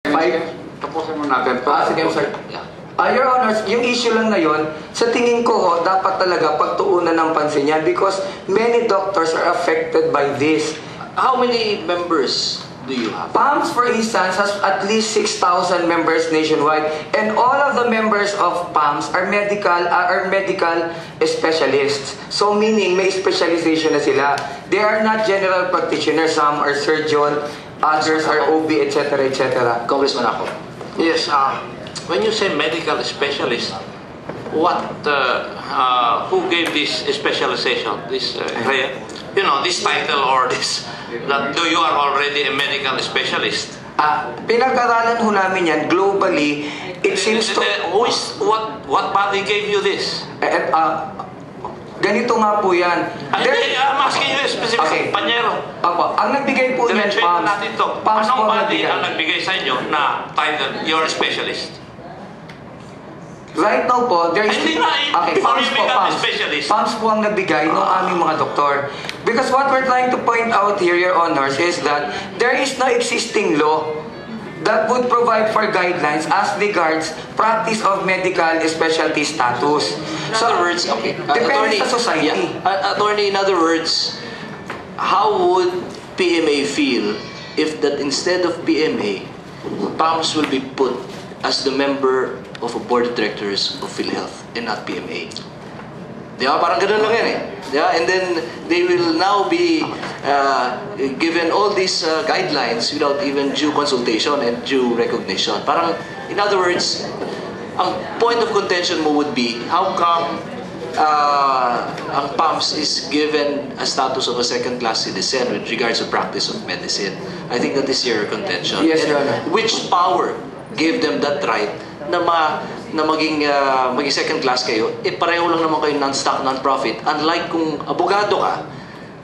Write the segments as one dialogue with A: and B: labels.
A: Tapusin mo natin.
B: Sige, sir. Your Honors, yung issue lang na yun, sa tingin ko, dapat talaga pagtuunan ng pansin yan because many doctors are affected by this.
C: How many members do you have?
B: PAMS, for instance, has at least 6,000 members nationwide, and all of the members of PAMS are medical specialists. So meaning, may specialization na sila. They are not general practitioners. Some are surgeon, others are OB, etc., etc.
C: Congressman ako.
D: Yes, when you say medical specialist, what, who gave this specialization? This, this title or this, that you are already a medical specialist?
B: Pinag-aralan ho namin yan globally. It seems to...
D: What body gave you this?
B: Ganito nga po yan.
D: I'm asking you specific,
B: Okay.
D: Panyero.
B: Opo, ang nagbigay po niyan,
D: Diretsuhin
B: PAMS.
D: natin to.
B: PAMS po
D: Anong
B: ang
D: body
B: nagbigay.
D: ang nagbigay sa inyo na title, you're a specialist?
B: Right now po, there is...
D: Hindi na, before you become a specialist.
B: PAMS po ang nagbigay ng aming mga doktor. Because what we're trying to point out here, Your Honors, is that there is no existing law that would provide for guidelines as regards practice of medical specialty status.
C: In other words, okay.
B: Depende sa society.
C: Yeah. Attorney, in other words, how would PMA feel if that instead of PMA, PAMS will be put as the member of a board of directors of PhilHealth and not PMA? Di ba? Parang ganun lang yan eh. Yeah, and then they will now be given all these guidelines without even due consultation and due recognition. Parang, in other words, ang point of contention mo would be, how come ang PAMS is given a status of a second-class citizen with regards to practice of medicine? I think that is your contention.
B: Yes,
C: And
B: Your Honor.
C: which power gave them that right na maging second class kayo, pareho lang naman kayo non-stock, non-profit. Unlike kung abogado ka,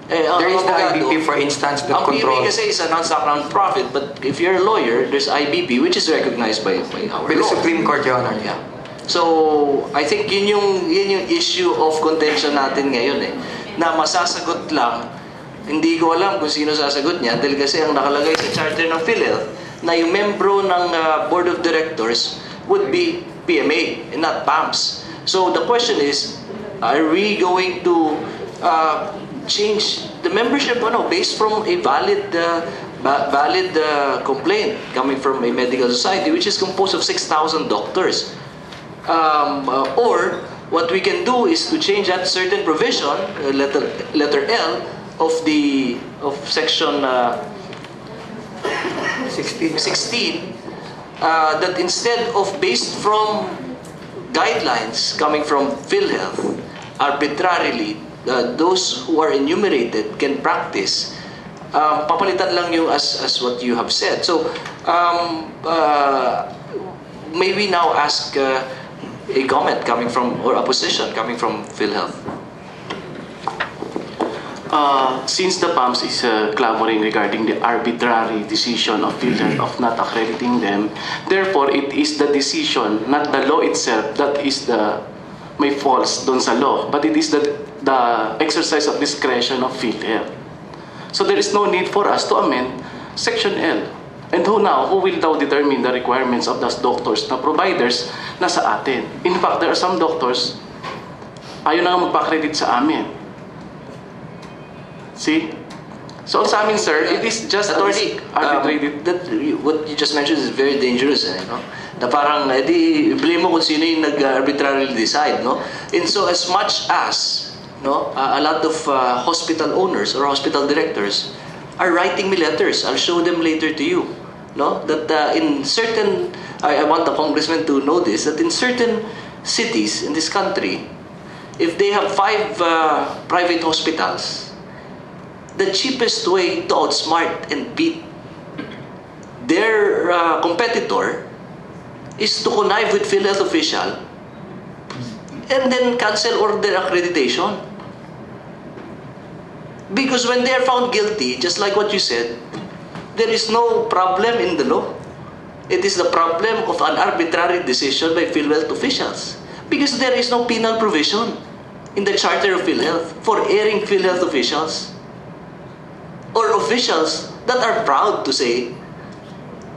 B: There is the IBP, for instance, that
C: ang
B: controls.
C: PMA kasi is a non-stock, non-profit, but if you're a lawyer, there's IBP, which is recognized by our
B: With the
C: law.
B: Supreme Court, Your Honor.
C: Yeah. So, I think yun yung issue of contention natin ngayon eh. Na masasagot lang, hindi ko alam kung sino sasagot niya dahil kasi ang nakalagay sa charter ng PhilHealth na yung membro ng board of directors would be PMA and not PAMS. So, the question is, are we going to change the membership based from a valid complaint coming from a medical society which is composed of 6,000 doctors? Or what we can do is to change that certain provision, letter L of section 16, that instead of based from guidelines coming from PhilHealth, arbitrarily those who are enumerated can practice. Papalitan lang yung as what you have said. So may we now ask a comment coming from, or a position coming from PhilHealth?
E: Since the PAMS is clamoring regarding the arbitrary decision of PhilHealth of not accrediting them, therefore it is the decision, not the law itself, that is may faults dun sa law, but it is the exercise of discretion of PhilHealth. So there is no need for us to amend Section L. And who will now determine the requirements of those doctors na providers na sa atin? In fact, there are some doctors, ayaw na nga magpa-credit sa amin. See? So sa amin, sir, it is just arbitrated.
C: What you just mentioned is very dangerous, no? Na parang, blame mo kung sino yung nag-arbitrarily decide, no? And so as much as, no, a lot of hospital owners or hospital directors are writing me letters. I'll show them later to you, no? That in certain, I want the congressman to know this, that in certain cities in this country, if they have 5 private hospitals, the cheapest way to outsmart and beat their competitor is to connive with PhilHealth official and then cancel or their accreditation. Because when they are found guilty, just like what you said, there is no problem in the law. It is the problem of an arbitrary decision by PhilHealth officials. Because there is no penal provision in the charter of PhilHealth for airing PhilHealth officials or officials that are proud to say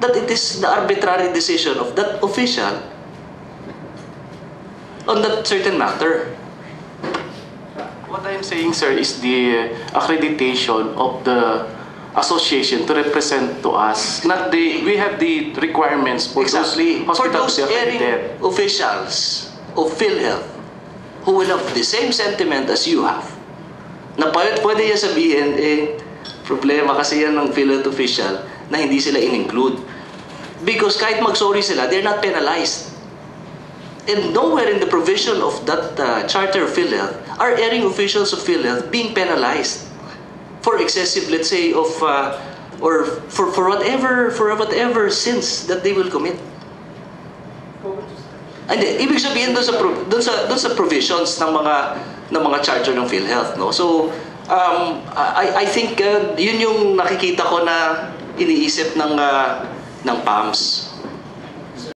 C: that it is the arbitrary decision of that official on that certain matter.
E: What I'm saying, sir, is the accreditation of the association to represent to us. Not the, we have the requirements for
C: Exactly.
E: those
C: For
E: hospitals
C: those
E: to be
C: erring
E: accredited.
C: officials of PhilHealth who will have the same sentiment as you have, na pwede niya sabihin, problema kasi yan ng PhilHealth official na hindi sila in-include. Because kahit mag-sorry sila, they're not penalized. And nowhere in the provision of that charter of PhilHealth are erring officials of PhilHealth being penalized for excessive, let's say, of or for whatever sins that they will commit. And ibig sabihin doon sa provisions ng mga charter ng PhilHealth, no? So I think yun yung nakikita ko na iniisip ng PAMS.